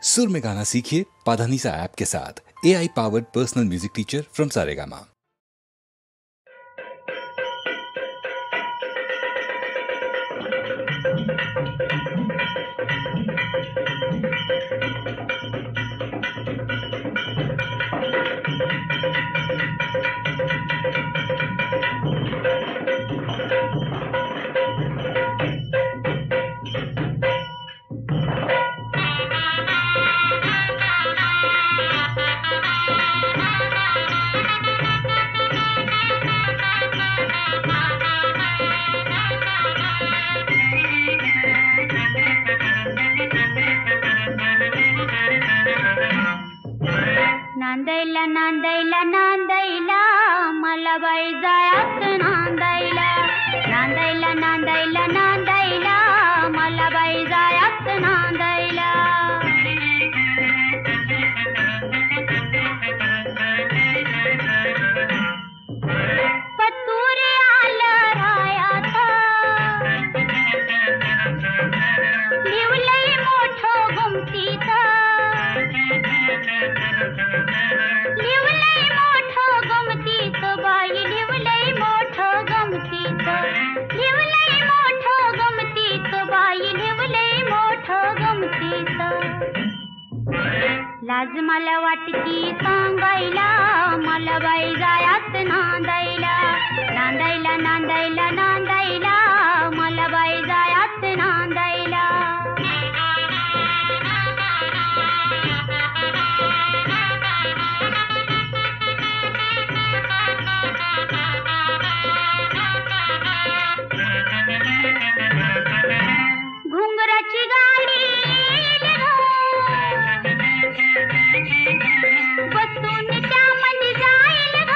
सुर में गाना सीखिए पाधानीसा ऐप के साथ। AI powered personal music teacher from Saregama. नांदायला नांदायला नांदायला मला बाई जायाच नांदायला नांदायला नांदायला नांदायला मला बाई जायाच नांदायला पतुरे आलं रायाचा लिवलंय मोठं गुमतीचं लिवलंय मोठं गमतीचं बाई लिवलंय मोठं गमतीचं लिवलंय मोठं गमतीचं बाई लिवलंय मोठं गमतीचं लाज मला वाटती सांगायला मला बाई जायाच नांदायला नांदायला नांदायला नांदायला मला बाई जायाच नांदायला घुंगराची गाडी बसून त्यामध्ये जाईल ग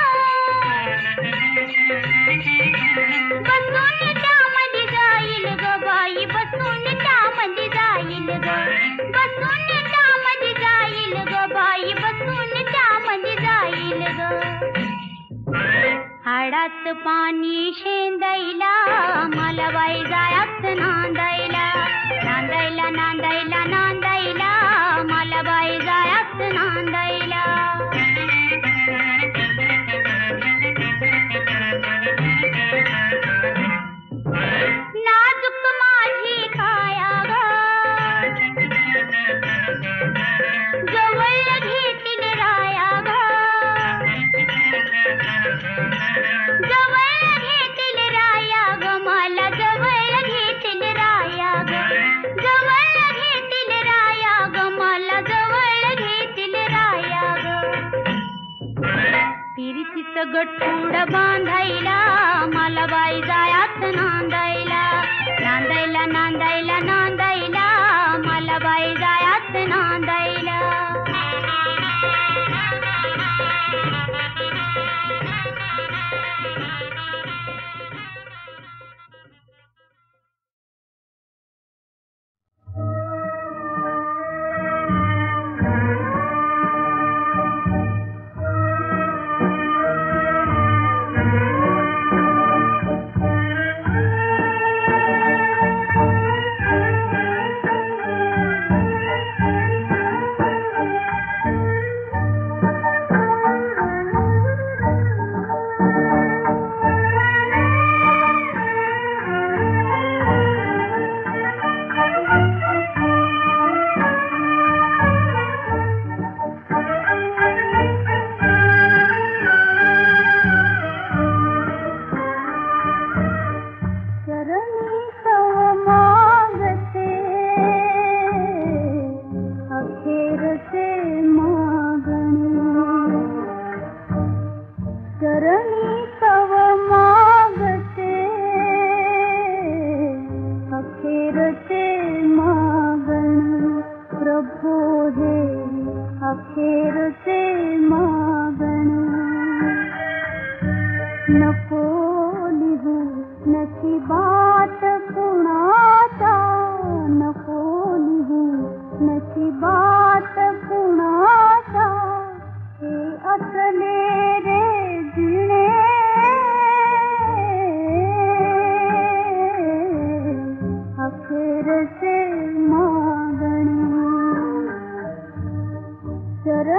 बसून त्यामध्ये जाईल ग बाई बसून त्यामध्ये जाईल ग बसून त्यामध्ये जाईल ग बाई बसून त्यामध्ये जाईल ग हाडात पाणी शेंदायला मला बाई जायाच नांदायला नांदायला नांदायला नांदायला मला बाई जायाच नांदायला नाजूक माझी काया ग जवळ घेतील राया ग जवळ घेतील राया ग मला जवळ घेतील राया ग जवळ घेतील राया ग मला जवळ घेतील राया ग पिरतीचं गठुड बांधायला मला बाई जायाच नांदायला नांदायला नांदायला नांदायला मला बाई जायाच नांदायला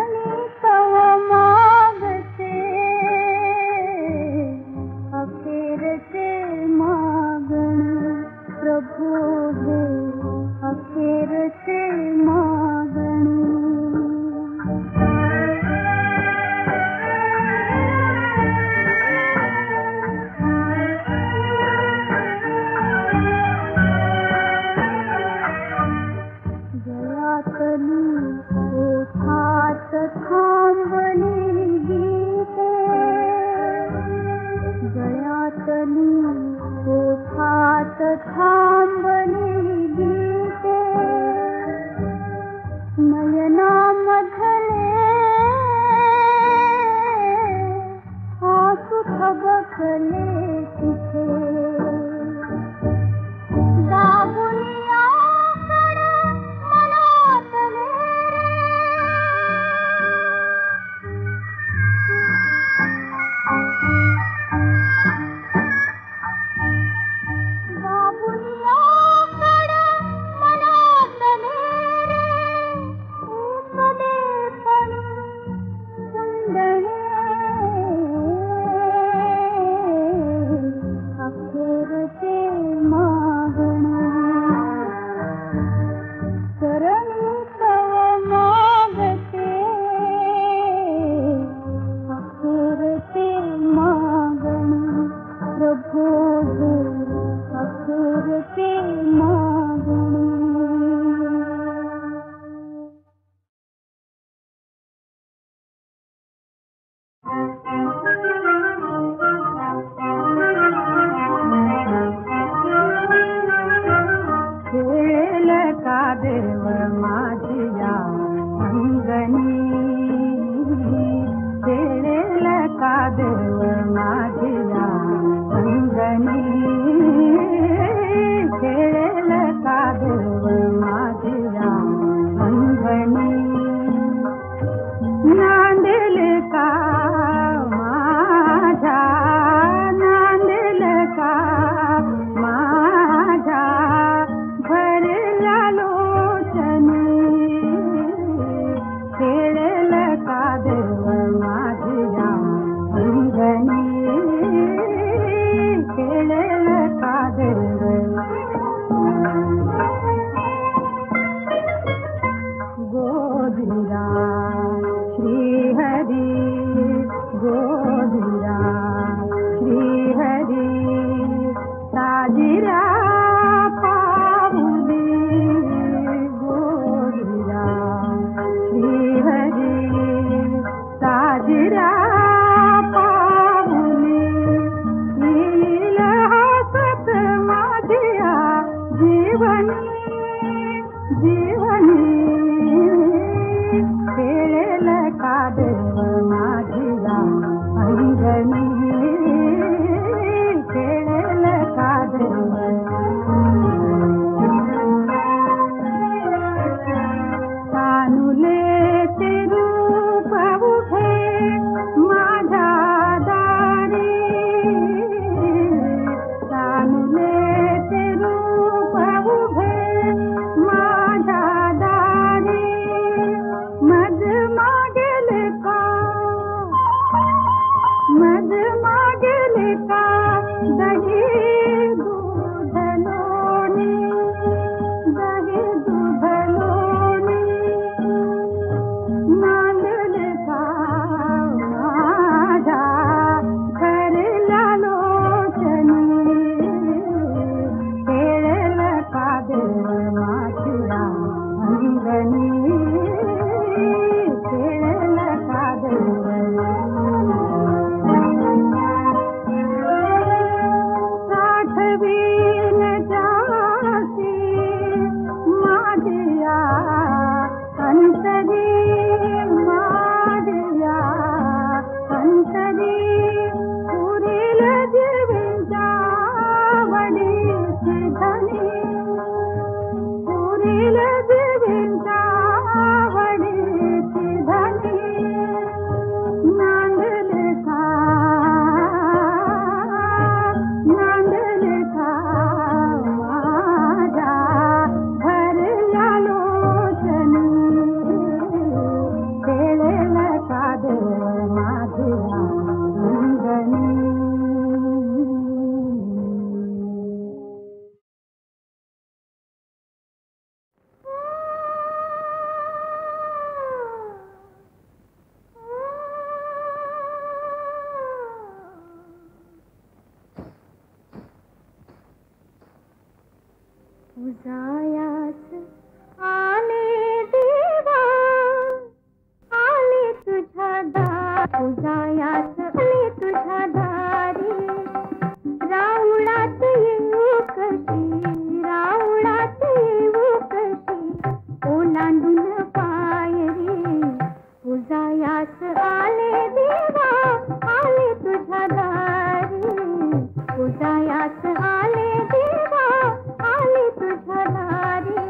चरणी तव मागते अखेरचे मागणे प्रभू हे अखेरचे मागणे ओठात थांबली गीते गळ्यातली ओठात थांबली गीते नयनामधले आसू थबकले तिथे पुरील देवींचा तुझायास आले तुझ्या दारी राऊळात येऊ कशी राऊळात येऊ कशी ओलांडून पाय रे तुझायास आले देवा आले तुझ्या दारी तुझायास आले देवा आले तुझ्या दारी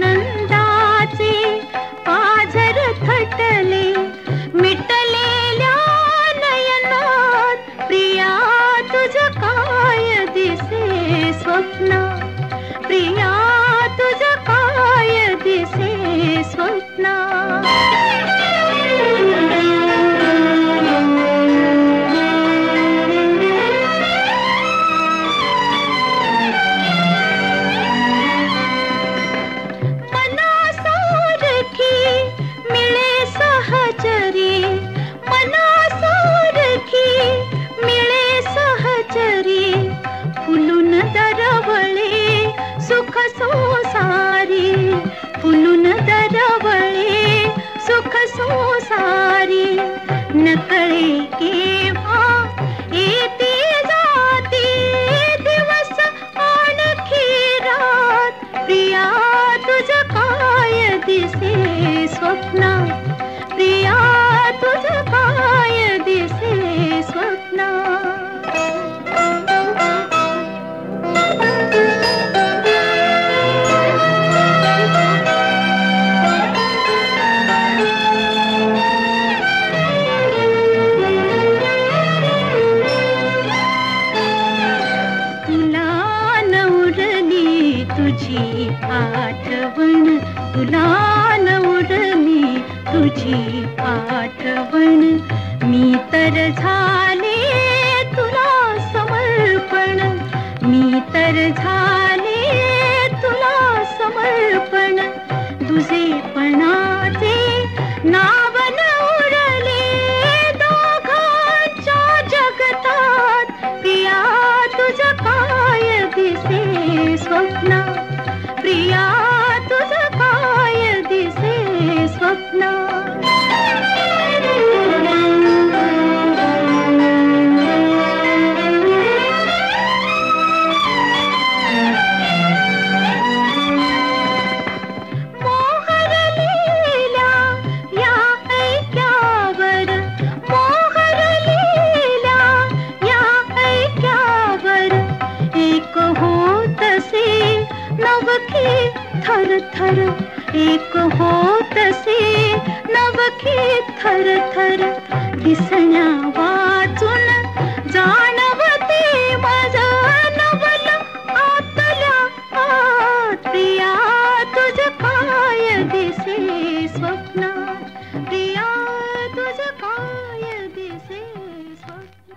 आनंदाचे पाझर दिसे स्वप्ना, प्रिया तुझं काय दिसे स्वप्ना. आठवण तुला न उरली तुझी आठवण, मी तर झाले तुला समर्पण, मी तर झाले तुला समर्पण. दुजेपणाचे नाव न उरले दोघांच्या जगतात, प्रिया तुझं काय दिसे स्वप्ना, प्रिया तुझं काय दिसे स्वप्ना. मोहरलेल्या या ऐक्यावर, मोहरलेल्या या ऐक्यावर, एक होतसे नवखी थर थर, एक होतसे नवखी थर थर. दिसण्या वाचून जाणवते माझं नवल आतल्या आत, प्रिया तुझं काय दिसे स्वप्ना, प्रिया तुझं काय दिसे स्वप्ना.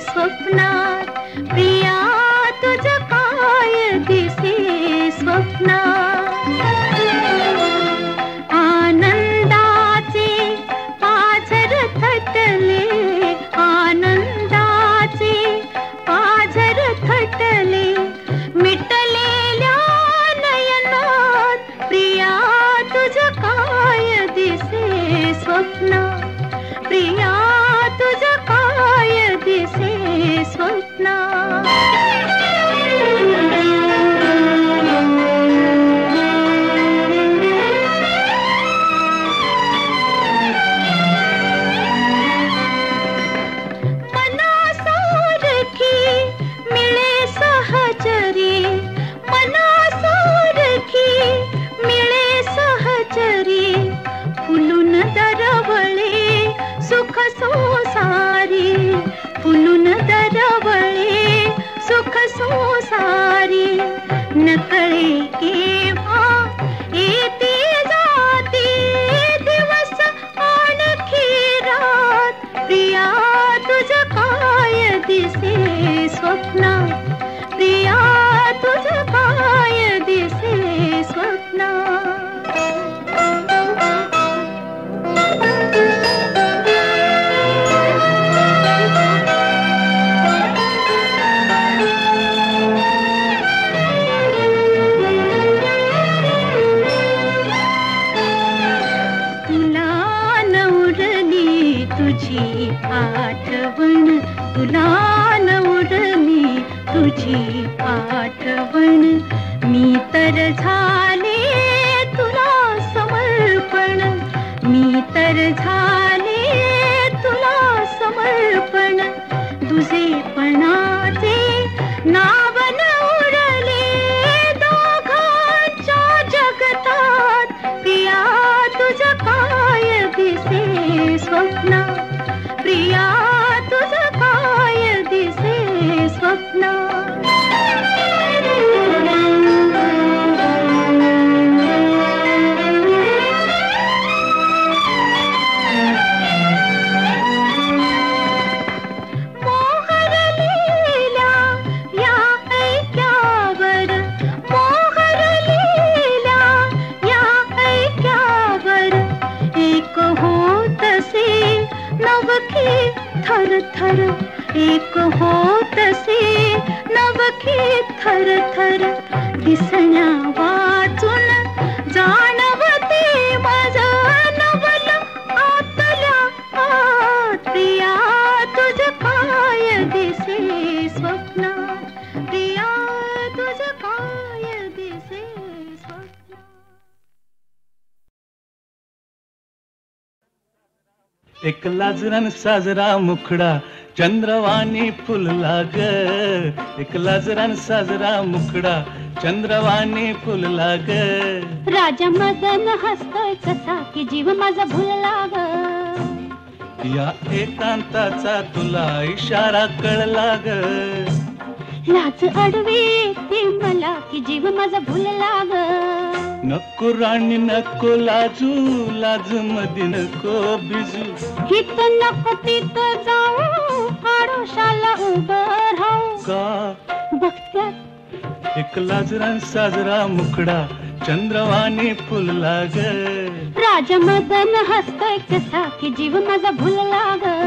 स्वप्नात, प्रिया तुझं काय दिसे स्वप्नात. आनंदाचे पाझर थटले, आनंदाचे पाझर थटले, मिटलेल्या नयनात, प्रिया तुझं काय दिसे स्वप्नात, प्रिया तुझं काय दिसे स्वप्ना. मनासारखी मिळे सहचरी, मनासारखी मिळे सहचरी, फुलून दरवळे सुख संसारी, फुलून दरवळे सुख संसारी. नकळे केव्हा येते जाते दिवस आणखी रात, प्रिया तुझं काय दिसे स्वप्ना, प्रिया तुझं काय दिसे स्वप्ना. तुझी आठवण, तुला न उरली तुझी आठवण, मी तर झाले तुला समर्पण, मी तर झाले तुला समर्पण. दुजेपणाचे नाव न उरले दोघांच्या जगतात, प्रिया तुझं काय दिसे स्वप्ना, प्रिया तुझं काय दिसे स्वप्ना. थर थर एक होतसे नवखी थर थर दिसण्या वाचून जाणवते माझं नवल आतल्या आत प्रिया तुझ काय दिसे स्वप्न प्रिया तुझ काय दिसे स्वप्न. एक लाजरान साजरा मुखडा चंद्रवाणी फुलला ग. एक लाजरान साजरा मुखडा चंद्रवाणी फुलला ग. राजा मदन हसतोय कसा की जीव माझा भुलला ग. या एकांताचा तुला इशारा कळला ग. लाज अडवी ते मला की जीव माझा भुलला ग. नको राणी नको लाजू लाज मध्ये नको बिजू. हित नको तिथं जाऊ आडोशाला उभं राहू. का बघत्यात एक लाजरान साजरा मुखडा चंद्रवाणी फुलला ग. राजा मदन हसतोय कसा की जीव माझा भुलला ग.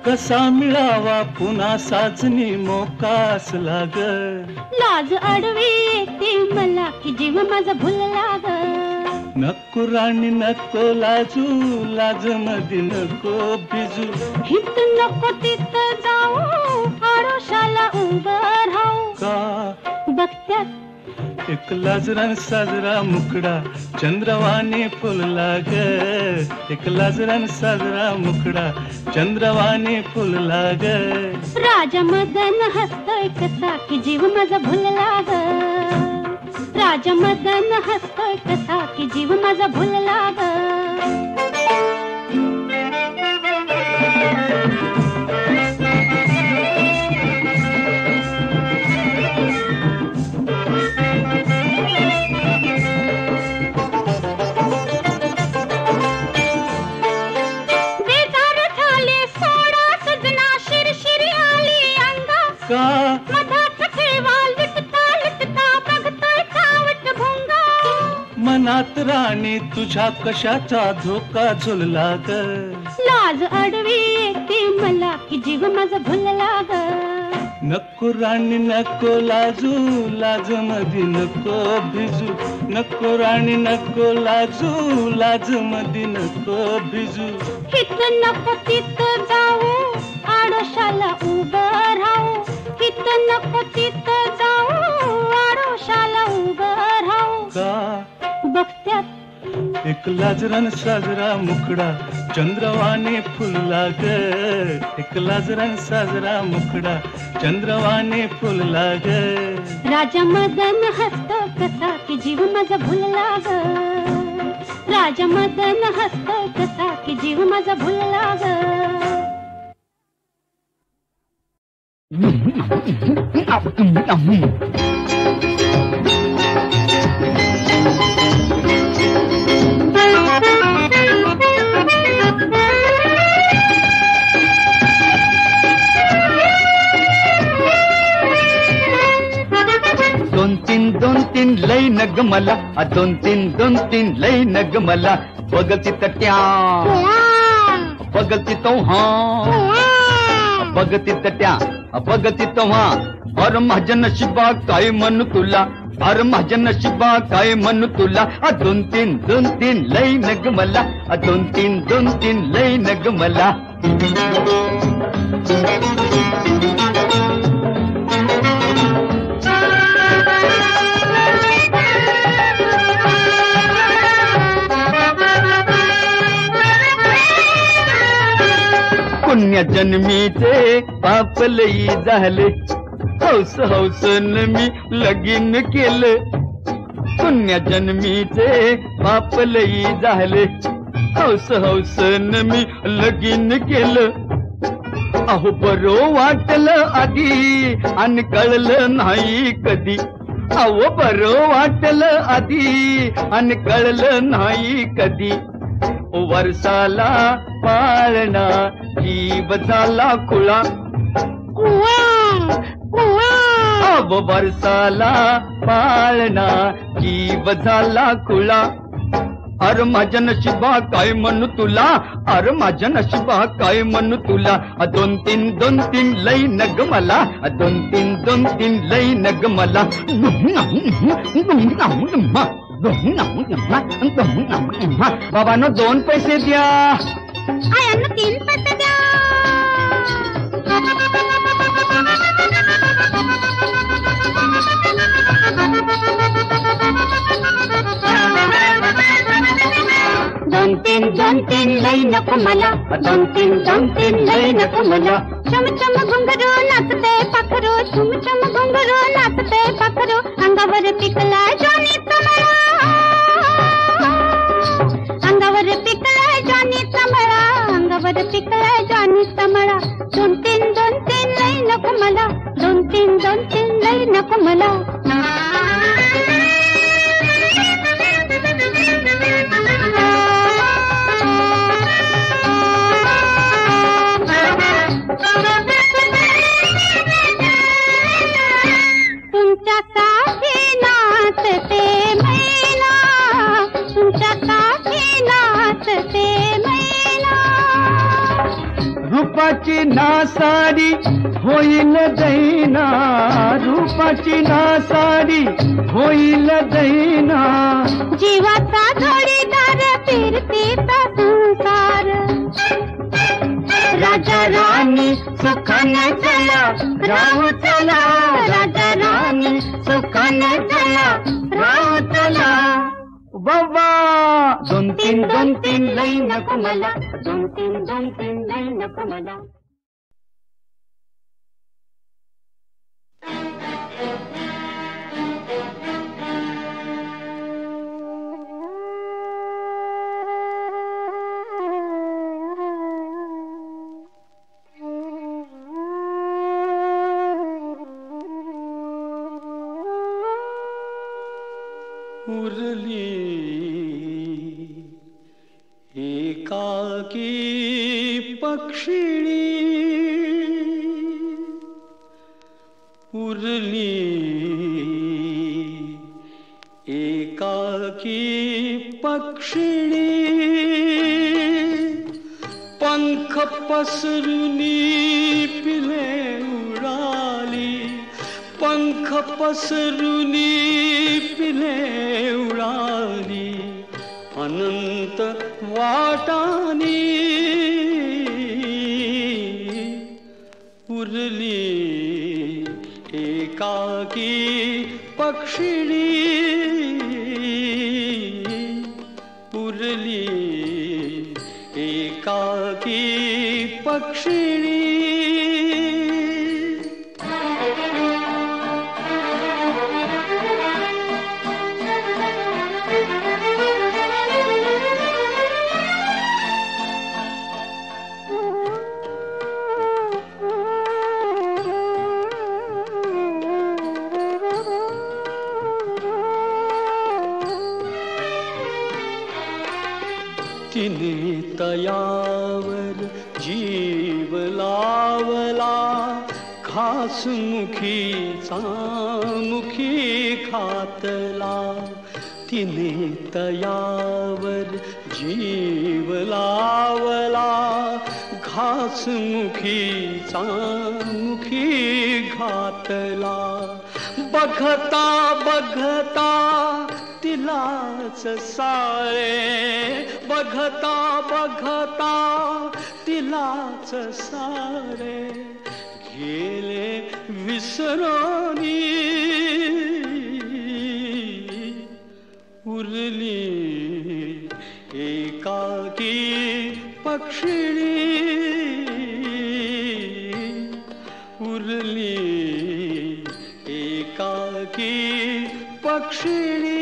कसा मिळावा पुन्हा साजनी मोकास लाग. लाज अडवी ते मला की जीव माझा भुलला ग. नको राणी नको लाजू लाज मध्ये नको बिजू. हित नको तिथं जाऊ आडोशाला उभं राहू. का बघत्यात एक लाजरान साजरा मुखडा चंद्रवाणी फुलला ग. एक लाजरान साजरा मुखडा चंद्रवाणी फुलला ग. राजा मदन हसतोय कसा की जीव माझा भुलला ग. राजा मदन हसतोय कसा की जीव माझा भुलला ग. मनात राणी तुझ्या कशाचा धोका झुलला ग. लाज अडवी येते मला की जीव माझा भुलला ग. नको राणी नको लाजू लाज मध्ये नको भिजू. नको राणी नको लाजू लाज मध्ये नको भिजू. हित नको तिथं जाऊ आडोशाला उभं राहू. हित नको तिथं जाऊ आडोशाला उभं राहू. का बघत्यात एक लाजरान साजरा मुखडा चंद्रवाणी फुलला ग. एक लाजरान साजरा मुखडा चंद्रवाणी फुलला ग. राजा मदन हसतो कसा की जीव माझा भुलला ग. राजा मदन हसतो कसा की जीव माझा भुलला ग. दोन तीन लई नग मला. दोन तीन लई नग मला. बगलती तट्या बगलती तो बगती तट्या बगती तव्हा. अर माझ्या नशिबा काय म्हणू तुला. अर माझ्या नशिबा काय म्हणू तुला. दोन तीन लई नग मला. दोन तीन लई नग मला. पुण्य जन्मीचे पाप लई झाले. हौस हौसन मी लगीन केलं. पुण्य जन्मीचे पाप लई झाले. हौस हौसन मी लगीन केलं. अहो बरो वाटलं आधी आणि कळलं नाही कधी. अहो बरो वाटलं आधी आणि कळलं नाही कधी. वर्षाला पाळणा जीव झाला खुळा. अब वर्षाला पाळणा जीव झाला खुळा. अरे माझ्या नशिबा काय म्हणू तुला, अरे माझ्या नशिबा काय म्हणू तुला. दोन तीन लई नग मला, दोन तीन लई नग मला. बाबांनो 2 पैसे द्या. आयांना 3 पैसे द्या. दोन तीन लई नको मला, दोन तीन लई नको मला. चम चम घुंगरू नाचते पाखरू, चम चम घुंगरू नाचते पाखरू. अंगावर पिकलाय जॉनीचा मळा, अंगावर पिकलाय जॉनीचा मळा, अंगावर पिकलाय जॉनीचा मळा. दोन तीन लई नको मला, दोन तीन लई नको मला. तुमच्यासाठी नाचते मैना, तुमच्यासाठी नाचते मैना. रूपाची नासाडी होईल दैना, रूपाची नासाडी होईल दैना. जीवाचा जोडीदार फिरतीचा संसार. राजा राणी सुखाने चला राहू चला, राजा राणी सुखाने चला राहू चला. बाबा दोन तीन लई नको मला, दोन तीन लई नको मला. उरली एकाकी पक्षिणी, उरली एकाकी पक्षिणी. पंख पसरुनी पिले उडाली, पंख पसरुनी पिले उडाली. अनंत वाटानी उरली एकाकी पक्षिणी, उरली एकाकी पक्षिणी. तिने तयावर जीव लावला, घासमुखीचा मुखी खातला. तिने तयावर जीव लावला, घासमुखीचा मुखी घातला. बघता बघता तिलाच साळे, बघता बघता तिलाच सारे. गेले विसरोनी उरली एकाकी पक्षिणी, उरली एकाकी पक्षिणी.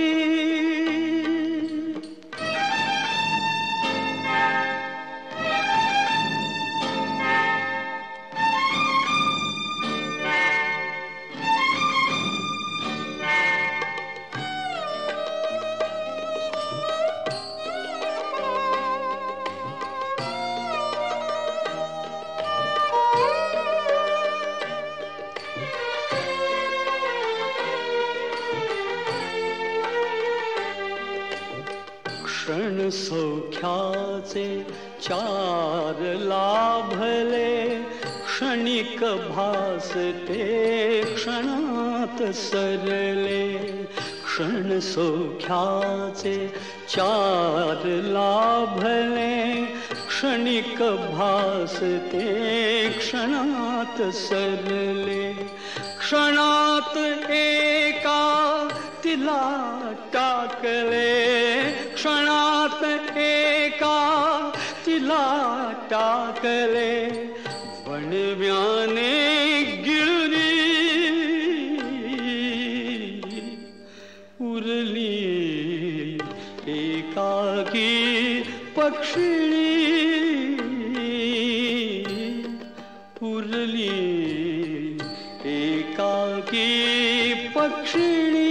सुखाचे चार लाभले क्षणिक भासते क्षणात सरले क्षण सौख्याचे चार लाभले क्षणिक भासते क्षणात सरले क्षणात एका तिला टाकले क्षणात एका तिला टाकले वणव्याने गिळली उरली एकाकी पक्षिणी उरली एकाकी पक्षिणी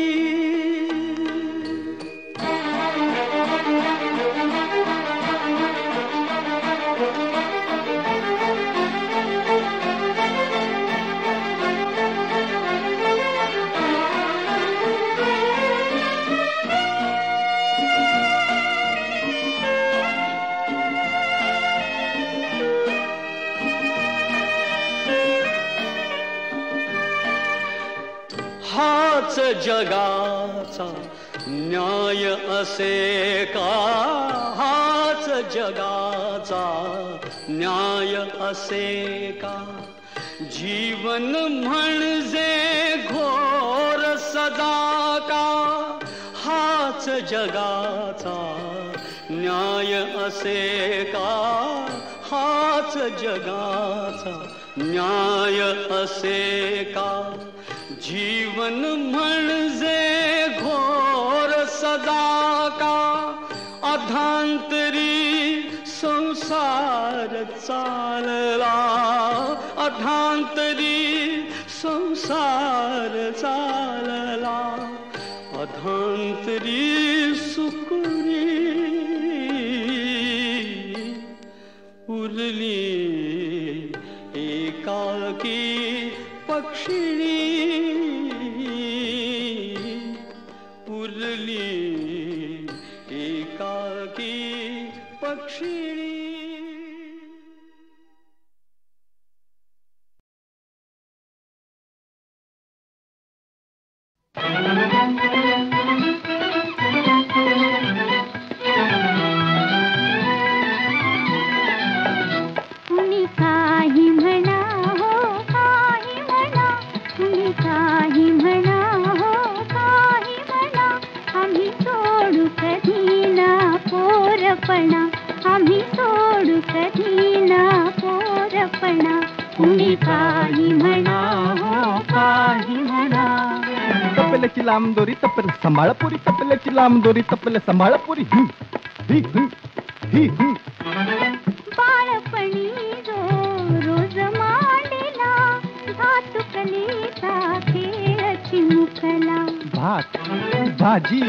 हाच जगाचा न्याय असे का हाच जगाचा न्याय असे का जीवन म्हणजे घोर सदा का हाच जगाचा न्याय असे का हाच जगाचा न्याय असे का जीवन म्हणजे घोर सदा का अधांतरी संसार चालला अधांतरी संसार चालला अधांतरी सुकुरी उरली एकाकी पक्षिणी उरली एकाकी पक्षिणी कुणी काही म्हणा हो काही म्हणा कुणी काही म्हणा हो काही म्हणा आम्ही सोडू कधी ना पोरपणा आम्ही सोडू कधी ना पोरपणा कुणी काही म्हणा हो काही म्हणा तपल्याची लांब दोरी तपल सांभाळपुरी तपल्याची लांब दोरी तपल सांभाळपुरी ही बाळपणी जो रोज मांडला भातुकलीचा खेळ चिमुकला भात भाजी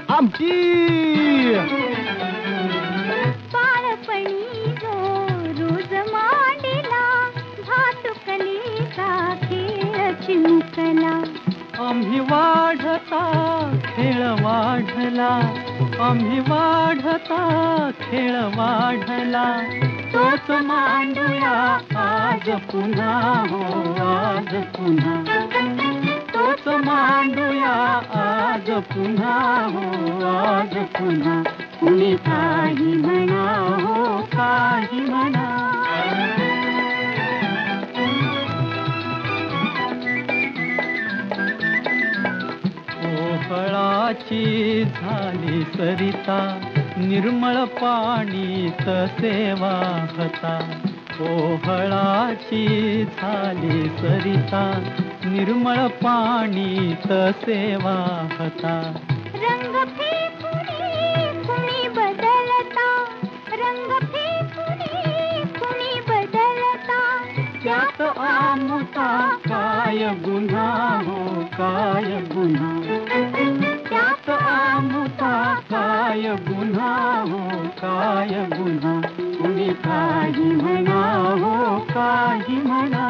आमची बाळपणी जो रोज मांडला भातुकलीचा खेळ चिमुकला आम्ही वाढता खेळ वाढला आम्ही वाढता खेळ वाढला तोच मांडूया आज पुन्हा हो आज पुन्हा तोच मांडूया आज पुन्हा हो आज पुन्हा कुणी काही म्हणा हो काही म्हणा ओहळाची झाली सरिता निर्मळ पाणी तसे वाहता ओहळाची झाली सरिता निर्मळ पाणी तसे वाहता रंग फेकुनी कुणी बदलता रंग फेकुनी कुणी बदलता त्यात आमुता काय गुन्हा हो काय गुन्हा त्यात आमुता काय गुन्हा हो काय गुन्हा कुणी काही म्हणा हो काही म्हणा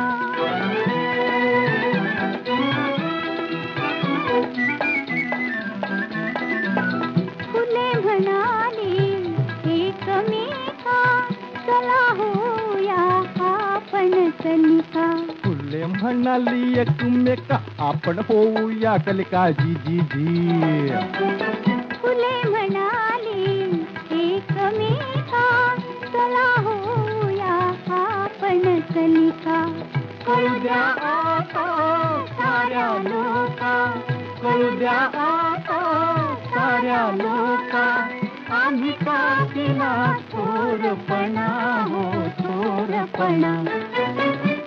फुले म्हणाली एकमेका कलिका. फुले म्हणाली एकमेका आपण होऊया कलिका जी जी जी. फुले म्हणाली एकमेका चला होऊया आपण कलिका. कळू द्या आता साऱ्या लोका, कळू द्या आता साऱ्या लोका, आम्ही का केला थोरपणा हो थोरपणा,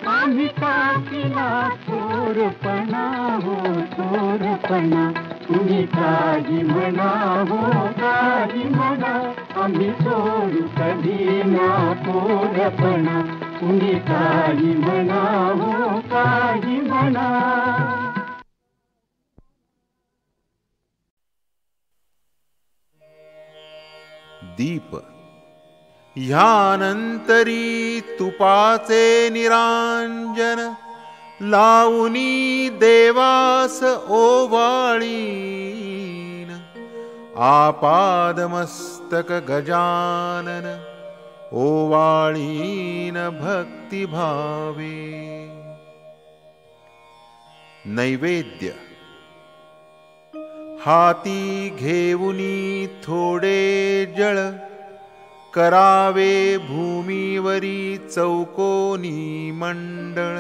आम्ही का केला थोरपणा हो थोरपणा. तुम्ही काही म्हणा हो काही म्हणा, आम्ही सोडू कधी ना थोरपणा. तुम्ही काही म्हणा हो काही म्हणा. दीप ह्यानंतरी तुपाचे निरांजन, लावुनी देवास ओवाळीन. आपादमस्तक गजानन ओवाळीन भक्तिभावे. नैवेद्य हाती घेऊनी थोडे जळ, करावे भूमीवरी चौकोनी मंडळ.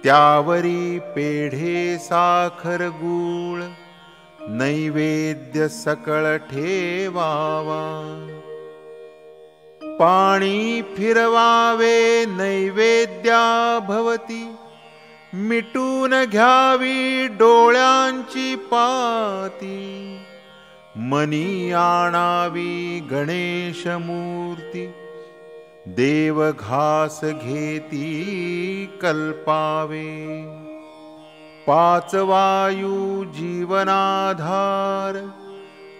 त्यावरी पेढे साखर गूळ, नैवेद्य सकळ ठेवावा. पाणी फिरवावे नैवेद्या भवती, मिटून घ्यावी डोळ्यांची पाती. मनी आणावी गणेश मूर्ती, देव घास घेती कल्पावे. पाच वायू जीवनाधार,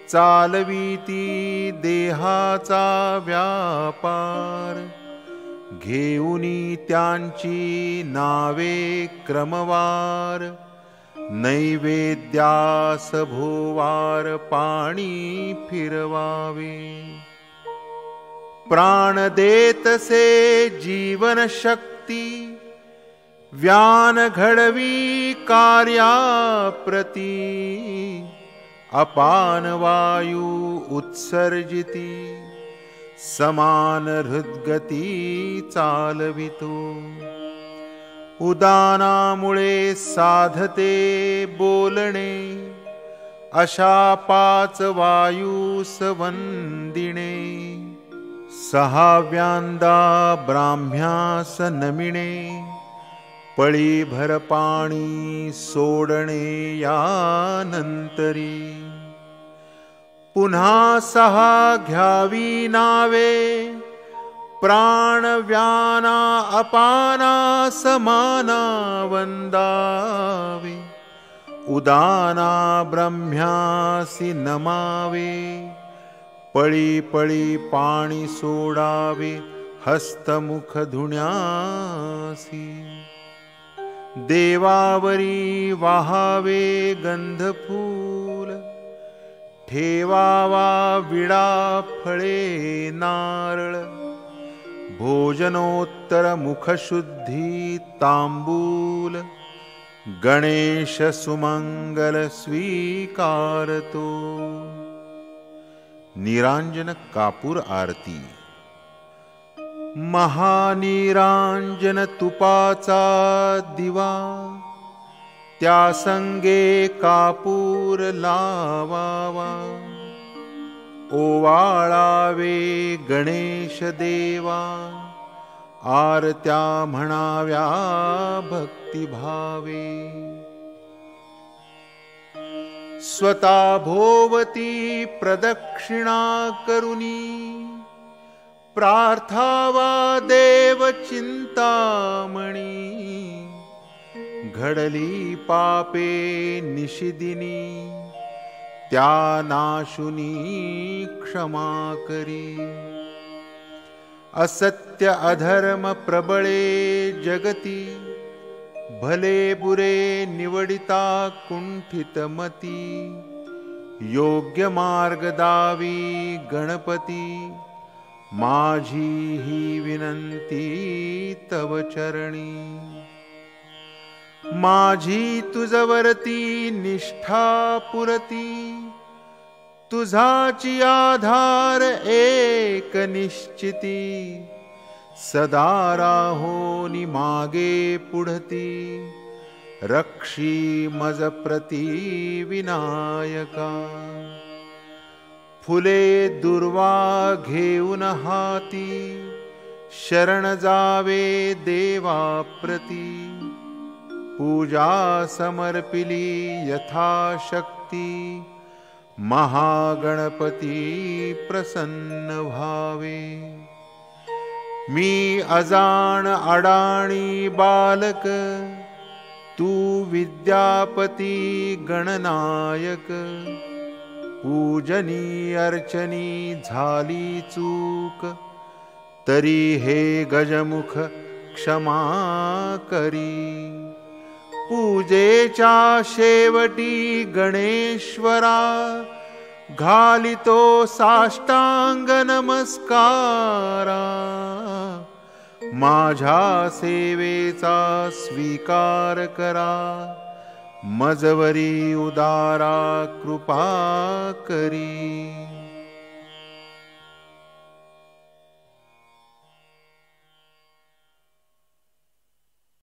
चालवीती देहाचा व्यापार. घेऊनी त्यांची नावे क्रमवार, नैवेद्यास भोवार पाणी फिरवावे. प्राण देतसे जीवन शक्ती, व्यान घडवी कार्याप्रती. अपान वायू उत्सर्जिती, समान हृद्गती चालवितो. उदानामुळे साधते बोलणे, अशा पाच वायूस वंदिणे. सहाव्यांदा ब्राह्म्यास नमिणे, पळीभर पाणी सोडणे यानंतरी. पुन्हा सहा घ्यावी नावे, प्राण व्याना अपाना समाना वंदावे. उदाना ब्रह्म्यासी नमावे, पळी पळी पाणी सोडावे हस्तमुख धुण्यासी. देवावरी वाहावे गंधफूल, ठेवावा विडा फळे नारळ. भोजनोत्तर मुखशुद्धी तांबूल, गणेश सुमंगल स्वीकारतो. निरांजन कापूर आरती. महानिरांजन तुपाचा दिवा, त्या संगे कापूर लावावा. ओवाळावे गणेश देवा, आरत्या म्हणाव्या भक्तिभावे. स्वतः भोवती प्रदक्षिणा करुनी, प्रार्थावा देव चिंतामणी. घडली पापे निशिदिनी, त्या नाशुनी क्षमा करी. असत्य अधर्म प्रबळे जगती, भले बुरे निवडिता कुंठित मती. योग्य मार्ग दावी गणपती, माझी ही विनंती तव चरणी. माझी तुझवरती निष्ठा पुरती, तुझाची आधार एक निश्चिती. सदा राहोनी मागे पुढती, रक्षी मज प्रती विनायका. फुले दुर्वा घेऊन हाती, शरण जावे देवा प्रती. पूजा समर्पिली यथाशक्ती, महागणपती प्रसन्न भावे. मी अजाण अडाणी बालक, तू विद्यापती गणनायक. पूजनी अर्चनी झाली चूक, तरी हे गजमुख क्षमा करी. पूजेच्या शेवटी गणेश्वरा, घालितो साष्टांग नमस्कारा. माझ्या सेवेचा स्वीकार करा, मजवरी उदारा कृपा करी.